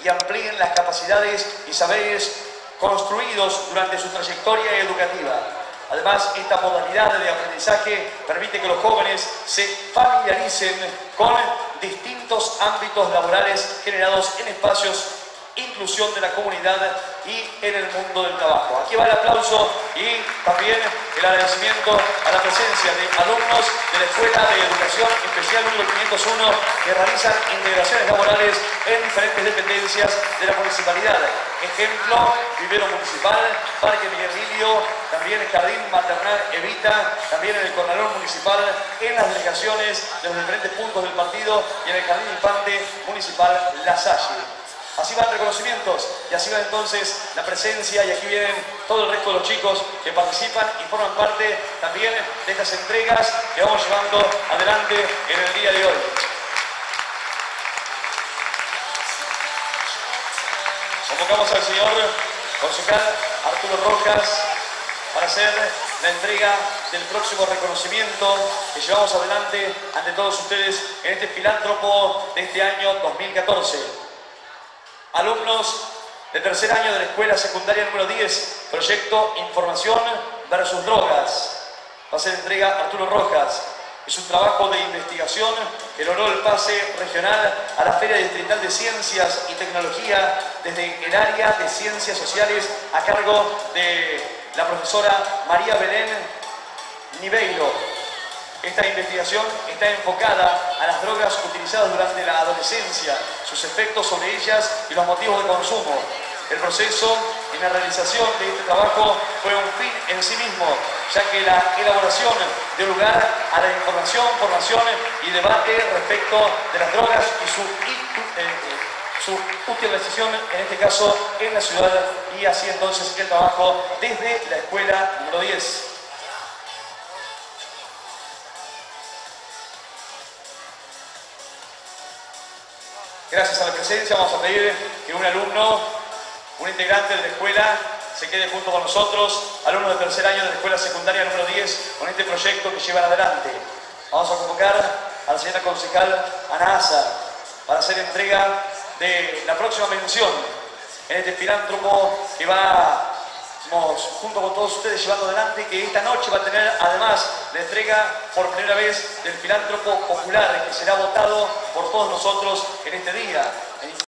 y amplíen las capacidades y saberes construidos durante su trayectoria educativa. Además, esta modalidad de aprendizaje permite que los jóvenes se familiaricen con distintos ámbitos laborales generados en espacios inclusión de la comunidad y en el mundo del trabajo. Aquí va el aplauso y también el agradecimiento a la presencia de alumnos de la Escuela de Educación Especial número 501 que realizan integraciones laborales en diferentes dependencias de la municipalidad. Ejemplo, vivero municipal, Parque Miguel Emilio, también el Jardín Maternal Evita, también en el Corralón Municipal, en las delegaciones de los diferentes puntos del partido y en el Jardín Infante Municipal La Salle. Así van reconocimientos y así va entonces la presencia, y aquí vienen todo el resto de los chicos que participan y forman parte también de estas entregas que vamos llevando adelante en el día de hoy. Convocamos al señor concejal Arturo Rojas para hacer la entrega del próximo reconocimiento que llevamos adelante ante todos ustedes en este filántropo de este año 2014. Alumnos de tercer año de la Escuela Secundaria número 10, Proyecto Información versus Drogas. Va a ser entrega Arturo Rojas. Es un trabajo de investigación que logró el pase regional a la Feria Distrital de Ciencias y Tecnología desde el área de Ciencias Sociales a cargo de la profesora María Belén Niveiro. Esta investigación está enfocada a las drogas utilizadas durante la adolescencia, sus efectos sobre ellas y los motivos de consumo. El proceso en la realización de este trabajo fue un fin en sí mismo, ya que la elaboración dio lugar a la información, formación y debate respecto de las drogas y su utilización, en este caso en la ciudad, y así entonces el trabajo desde la Escuela número 10. Gracias a la presencia vamos a pedir que un alumno, un integrante de la escuela, se quede junto con nosotros, alumnos de tercer año de la Escuela Secundaria número 10, con este proyecto que llevan adelante. Vamos a convocar a la señora concejal Ana Asa para hacer entrega de la próxima mención en este filántropo que vamos junto con todos ustedes llevando adelante, que esta noche va a tener además la entrega por primera vez del filántropo popular que será votado por todos nosotros en este día.